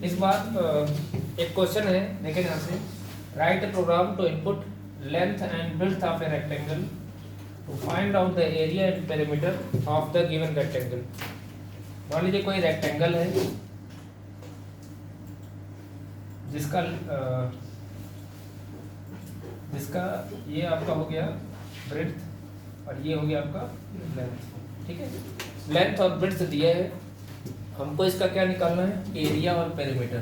इस बार एक क्वेश्चन है, देखें यहाँ से, write a program to input length and width of a rectangle to find out the area and perimeter of the given rectangle. मान लीजिए कोई रेक्टेंगल है जिसका जिसका ये आपका हो गया ब्रेड्थ और ये हो गया आपका लेंथ, ठीक है। लेंथ और ब्रेड्थ दिया है, हमको इसका क्या निकालना है, एरिया और पेरीमीटर।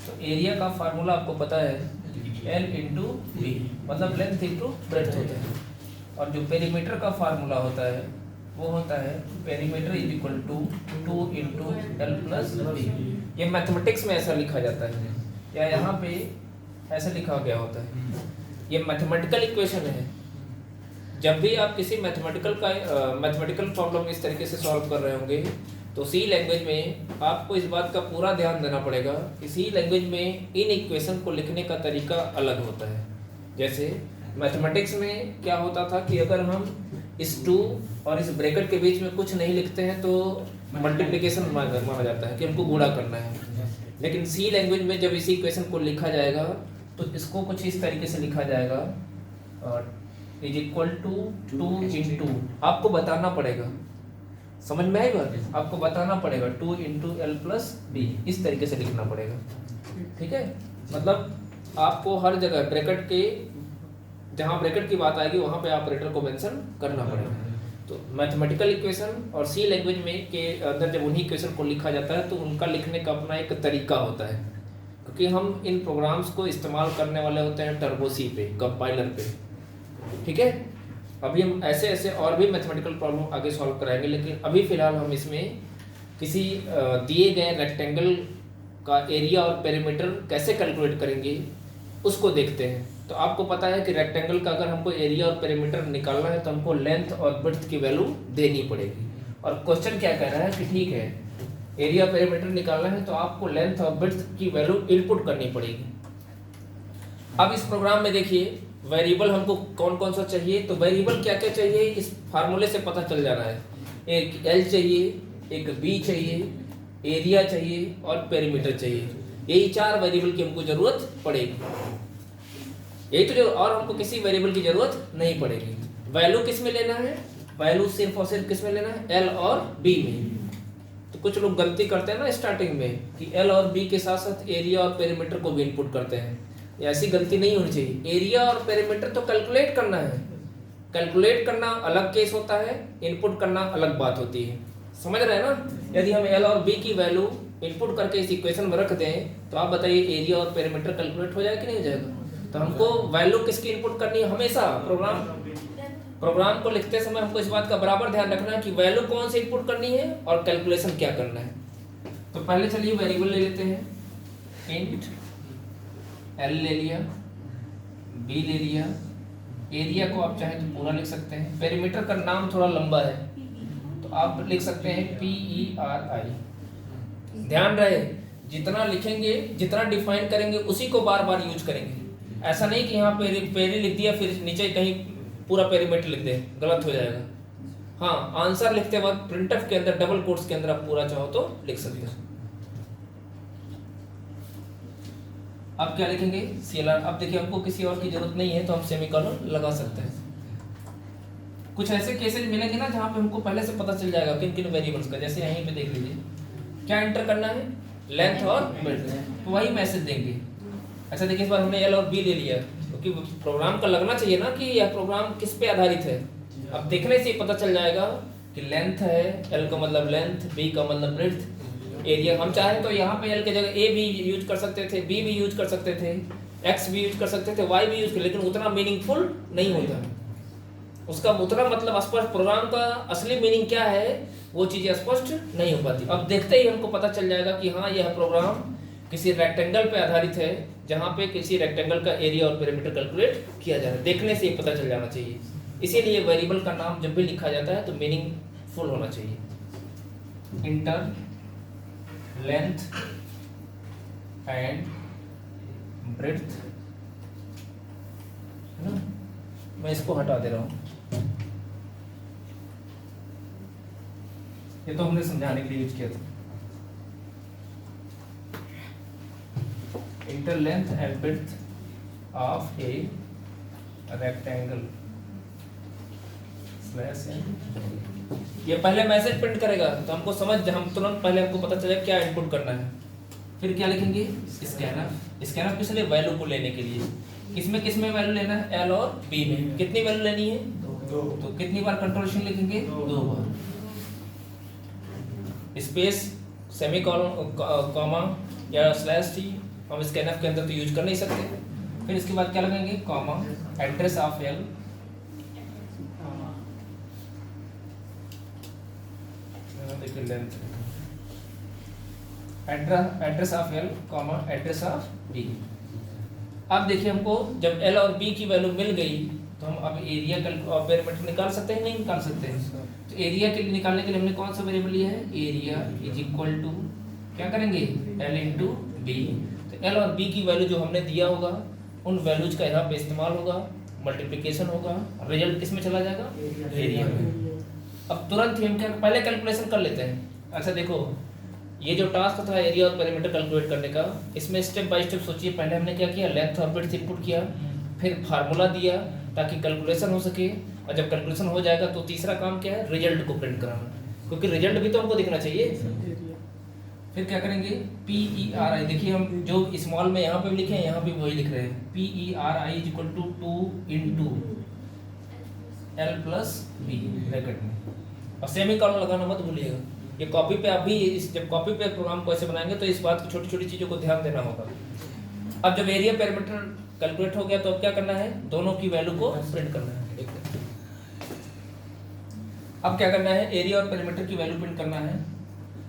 तो एरिया का फार्मूला आपको पता है, L इंटू बी, मतलब लेंथ इंटू ब्रेड्थ होता है। और जो पेरीमीटर का फार्मूला होता है वो होता है perimeter is equal to 2 into l plus b. ये मैथमेटिक्स में ऐसा लिखा जाता है या यहाँ पे ऐसा लिखा गया होता है। ये मैथमेटिकल इक्वेशन है। जब भी आप किसी मैथमेटिकल प्रॉब्लम इस तरीके से सॉल्व कर रहे होंगे तो सी लैंग्वेज में आपको इस बात का पूरा ध्यान देना पड़ेगा कि सी लैंग्वेज में इन इक्वेशन को लिखने का तरीका अलग होता है। जैसे मैथमेटिक्स में क्या होता था कि अगर हम इस 2 और इस ब्रैकेट के बीच में कुछ नहीं लिखते हैं तो मल्टीप्लिकेशन माना जाता है कि हमको गुणा करना है। लेकिन सी लैंग्वेज में जब इसी इक्वेशन को लिखा जाएगा तो इसको कुछ इस तरीके से लिखा जाएगा, इज इक्वल टू 2 इंटू, आपको बताना पड़ेगा, समझ में आई बात, आपको बताना पड़ेगा 2 इंटू एल प्लस बी, इस तरीके से लिखना पड़ेगा, ठीक है। मतलब आपको हर जगह ब्रैकेट के, जहाँ ब्रैकेट की बात आएगी वहाँ पे ऑपरेटर को मेंशन करना पड़ेगा। तो मैथमेटिकल इक्वेशन और सी लैंग्वेज में के अंदर जब उन्हीं इक्वेशन को लिखा जाता है तो उनका लिखने का अपना एक तरीका होता है, क्योंकि हम इन प्रोग्राम्स को इस्तेमाल करने वाले होते हैं टर्बो सी पे, कंपाइलर पे, ठीक है। अभी हम ऐसे ऐसे और भी मैथमेटिकल प्रॉब्लम आगे सॉल्व कराएंगे, लेकिन अभी फिलहाल हम इसमें किसी दिए गए रेक्टेंगल का एरिया और पेरीमीटर कैसे कैलकुलेट करेंगे उसको देखते हैं। तो आपको पता है कि रेक्टेंगल का अगर हमको एरिया और पेरीमीटर निकालना है तो हमको लेंथ और विड्थ की वैल्यू देनी पड़ेगी। और क्वेश्चन क्या कह रहा है कि ठीक है, एरिया पेरीमीटर निकालना है तो आपको लेंथ और विड्थ की वैल्यू इनपुट करनी पड़ेगी। अब इस प्रोग्राम में देखिए वेरिएबल हमको कौन कौन सा चाहिए, तो वेरिएबल क्या क्या चाहिए इस फार्मूले से पता चल जा रहा है। एक एल चाहिए, एक बी चाहिए, एरिया चाहिए और पेरीमीटर चाहिए। यही 4 वेरिएबल की हमको जरूरत पड़ेगी। यही तो जो, और हमको किसी वेरिएबल की जरूरत नहीं पड़ेगी। वैल्यू किस में लेना है, वैल्यू सिर्फ और सिर्फ किस में लेना है, एल और बी में। तो कुछ लोग गलती करते हैं ना स्टार्टिंग में कि एल और बी के साथ साथ एरिया और पेरीमीटर को भी इनपुट करते हैं। ऐसी गलती नहीं होनी चाहिए। एरिया और पेरीमीटर तो कैलकुलेट करना है, कैलकुलेट करना अलग केस होता है, इनपुट करना अलग बात होती है, समझ रहे हैं ना। यदि हम एल और बी की वैल्यू इनपुट करके इस इक्वेशन में रख दें तो आप बताइए एरिया और पेरीमीटर कैलकुलेट हो जाएगा कि नहीं हो जाएगा। तो हमको वैल्यू किसकी इनपुट करनी है, हमेशा प्रोग्राम को लिखते समय हमको इस बात का बराबर ध्यान रखना है कि वैल्यू कौन सी इनपुट करनी है और कैलकुलेशन क्या करना है। तो पहले चलिए वेरिएबल ले लेते हैं, इंट एल ले लिया, बी ले लिया, एरिया को आप चाहे तो पूरा लिख सकते हैं। पेरीमीटर का नाम थोड़ा लंबा है तो आप लिख सकते हैं PERI। ध्यान रहे जितना लिखेंगे, जितना डिफाइन करेंगे उसी को बार बार यूज करेंगे। ऐसा नहीं कि यहाँ पेरी लिख दिया फिर नीचे कहीं पूरा पेरीमीटर लिख दे, गलत हो जाएगा। हाँ, आंसर लिखते वक्त प्रिंटफ के अंदर डबल कोट्स के अंदर आप पूरा चाहो तो लिख सकते हैं। अब क्या लिखेंगे, CLR। अब देखिए हमको किसी और की जरूरत नहीं है तो हम सेमीकोलन लगा सकते हैं। कुछ ऐसे केसेस मिलेंगे ना जहाँ पे हमको पहले से पता चल जाएगा किन किन वेरिएबल्स का। जैसे यहीं पे देख लीजिए क्या एंटर करना है, लेंथ और विड्थ, तो वही मैसेज देंगे। अच्छा देखिए इस बार हमने एल और बी ले लिया क्योंकि प्रोग्राम का लगना चाहिए ना कि यह प्रोग्राम किस पे आधारित है। अब देखने से ही पता चल जाएगा कि लेंथ है, एल का मतलब लेंथ, बी का मतलब ब्रेड्थ, एरिया। हम चाहें तो यहाँ पे एल के जगह ए भी यूज कर सकते थे, बी भी यूज कर सकते थे, एक्स भी यूज कर सकते थे, वाई भी यूज कर, लेकिन उतना मीनिंगफुल नहीं होता। उसका उतना मतलब स्पष्ट, प्रोग्राम का असली मीनिंग क्या है वो चीज़ें स्पष्ट नहीं हो पाती। अब देखते ही हमको पता चल जाएगा कि हाँ यह प्रोग्राम किसी रेक्टेंगल पे आधारित है जहाँ पे किसी रेक्टेंगल का एरिया और पेरीमीटर कैलकुलेट किया जा रहा है। देखने से ही पता चल जाना चाहिए। इसीलिए वेरिएबल का नाम जब भी लिखा जाता है तो मीनिंगफुल होना चाहिए। इंटर लेंथ एंड ब्रेड्थ, है ना। मैं इसको हटा दे रहा हूँ, ये तो हमने समझाने के लिए यूज किया था। Enter length and width of a rectangle slash n. ये पहले मैसेज प्रिंट करेगा तो हमको हम तुरंत पहले हमको पता चलेगा क्या इनपुट करना है। फिर क्या लिखेंगे, स्कैनर किस लिए, वैल्यू को लेने के लिए। किसमें वैल्यू लेना है, एल और बी में। कितनी वैल्यू लेनी है, तो कितनी बार कंट्रोलेशन लिखेंगे, 2 बार। स्पेस सेमीकोलन कॉमा या स्लैश टी हम स्कैनर के अंदर तो यूज कर नहीं सकते। फिर इसके बाद क्या लगाएंगे, कॉमा एड्रेस ऑफ एल देखिए length, address of l comma address of b. अब देखिए हमको जब एल और बी की वैल्यू मिल गई तो हम अब एरिया और पेरीमीटर निकाल सकते हैं, नहीं निकाल सकते हैं। तो एरिया के लिए निकालने के लिए हमने कौन सा वेरिएबल लिया है, एरिया इज इक्वल टू क्या करेंगे, एल इंटू बी। तो एल और बी की वैल्यू जो हमने दिया होगा उन वैल्यूज का यहाँ पे इस्तेमाल होगा, मल्टीप्लिकेशन होगा, रिजल्ट किस में चला जाएगा, एरिया में। अब तुरंत ही हम क्या पहले कैलकुलेशन कर लेते हैं। अच्छा देखो ये जो टास्क था एरिया और पेरीमीटर कैलकुलेट करने का, इसमें स्टेप बाय स्टेप सोचिए। पहले हमने क्या किया, लेंथ और विड्थ इनपुट किया, फिर फार्मूला दिया ताकि कैलकुलेशन हो सके, और जब कैलकुलेशन हो जाएगा तो तीसरा काम क्या है, रिजल्ट को प्रिंट कराना, क्योंकि रिजल्ट भी तो हमको दिखना चाहिए। फिर क्या करेंगे, PERI, देखिए हम जो स्मॉल में यहाँ पे भी लिखे हैं यहाँ पे वही लिख रहे हैं, PERI is equal to 2 into l plus b bracket में, और सेमीकोलन लगाना मत भूलिएगा। ये कॉपी पे अभी जब कॉपी पे प्रोग्राम को ऐसे बनाएंगे तो इस बात की छोटी छोटी चीज़ों को ध्यान देना होगा। अब जब एरिया पेरीमीटर कैलकुलेट हो गया तो अब क्या करना है, दोनों की वैल्यू को प्रिंट करना है। अब क्या करना है, एरिया और पेरीमीटर की वैल्यू प्रिंट करना है,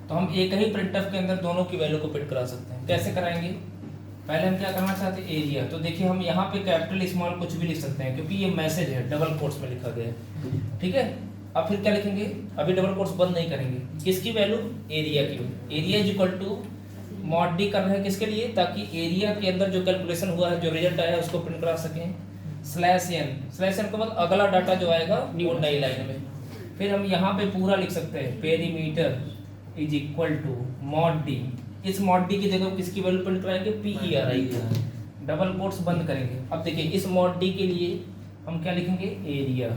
तो हम एक ही प्रिंटफ के अंदर दोनों की वैल्यू को प्रिंट करा सकते हैं। कैसे कराएंगे, पहले हम क्या करना चाहते हैं, एरिया। तो देखिए हम यहाँ पे कैपिटल स्मॉल कुछ भी लिख सकते हैं क्योंकि ये मैसेज है, डबल कोट्स में लिखा गया है, ठीक है। अब फिर क्या लिखेंगे, अभी डबल कोट्स बंद नहीं करेंगे, किसकी वैल्यू, एरिया की। Area is equal to mod d करना है किसके लिए, ताकि एरिया के अंदर जो कैलकुलेशन हुआ है, जो रिजल्ट आया है उसको प्रिंट करा सकें। स्लैश एन का मतलब अगला डाटा जो आएगा वो नई लाइन में। फिर हम यहाँ पे पूरा लिख सकते हैं, perimeter is equal to mod d. इस मॉड डी की जगह किसकी वैल्यू प्रिंट कराएंगे, PERI की। डबल कोट्स बंद करेंगे। अब देखिए इस मॉड डी के लिए हम क्या लिखेंगे, एरिया,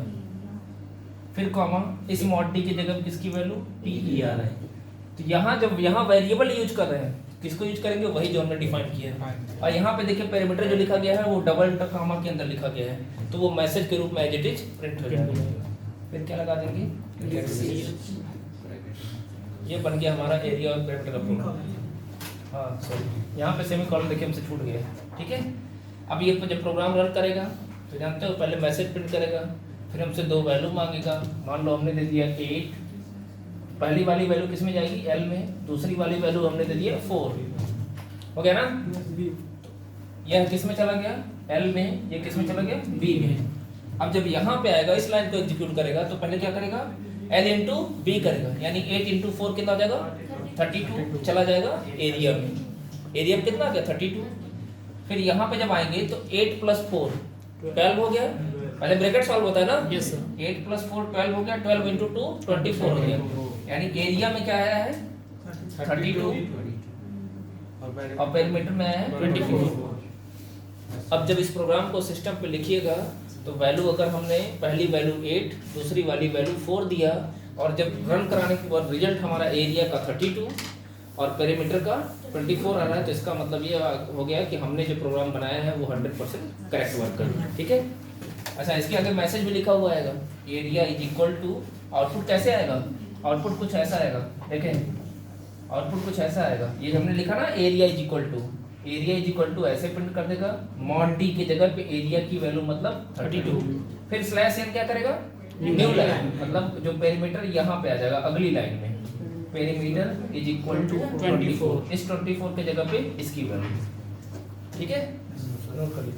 फिर कॉमा इस मॉड डी की जगह किसकी वैल्यू, PERI। तो यहाँ जब यहाँ वेरिएबल यूज कर रहे हैं, किसको यूज करेंगे, वही जो हमने डिफाइन किया है। और यहाँ पे देखिए पेरीमीटर जो लिखा गया है वो डबल कॉमा के अंदर लिखा गया है, तो वो मैसेज के रूप में एज इट इज प्रिंट हो जाएगा। फिर क्या लगा देंगे, ये बन गया हमारा एरिया और पेरीमीटर का प्रोग्राम। हाँ सॉरी, यहाँ पे सेमीकोलन देखिए हमसे छूट गया, ठीक है। अब ये जब प्रोग्राम रन करेगा तो जानते हो पहले मैसेज प्रिंट करेगा, फिर हमसे 2 वैल्यू मांगेगा। मान लो हमने दे दिया 8, पहली वाली वैल्यू किस में जाएगी, एल में, दूसरी वाली वैल्यू हमने दे दिया 4, हो गया ना। यह किस में चला गया, एल में, ये किस में चला गया, बी में। अब जब यहाँ पे आएगा इस लाइन को एग्जीक्यूट करेगा तो पहले क्या करेगा, एल इंटू बी करेगा, यानी 8 इंटू 4 कितना आ जाएगा, 32 चला जाएगा एरिया में। एरिया में कितना आ गया, 32। फिर यहाँ पे जब आएंगे तो 8 + 4 12 हो गया। पहले ब्रैकेट सॉल्व होता है ना, यस सर। 8 + 4 12 हो गया, 12 इंटू 2 24 हो गया, यानी एरिया में क्या आया है 32 और पेरीमीटर में आया है 24। अब जब इस प्रोग्राम को सिस्टम पे लिखिएगा तो वैल्यू अगर हमने पहली वैल्यू 8, दूसरी वाली वैल्यू 4 दिया, और जब रन कराने के बाद रिजल्ट हमारा एरिया का 32 और पेरीमीटर का 24 आ रहा है, तो इसका मतलब ये हो गया कि हमने जो प्रोग्राम बनाया है वो 100% करेक्ट वर्क कर रहा है, ठीक है। अच्छा, इसके आगे मैसेज भी लिखा हुआ आएगा, area is equal to, output कैसे आएगा, आउटपुट कुछ ऐसा आएगा, देखें आउटपुट कुछ ऐसा आएगा। ये हमने लिखा ना एरिया इज इक्वल टू ऐसे प्रिंट कर देगा, मॉड डी की जगह पे एरिया की वैल्यू मतलब 32। फिर स्लैश एन क्या करेगा, न्यू लाइन, मतलब जो पेरीमीटर यहाँ पे आ जाएगा अगली लाइन में, पेरीमीटर इज इक्वल टू 24। इस 24 के जगह पे इसकी वैल्यू, ठीक है, नोट करिए।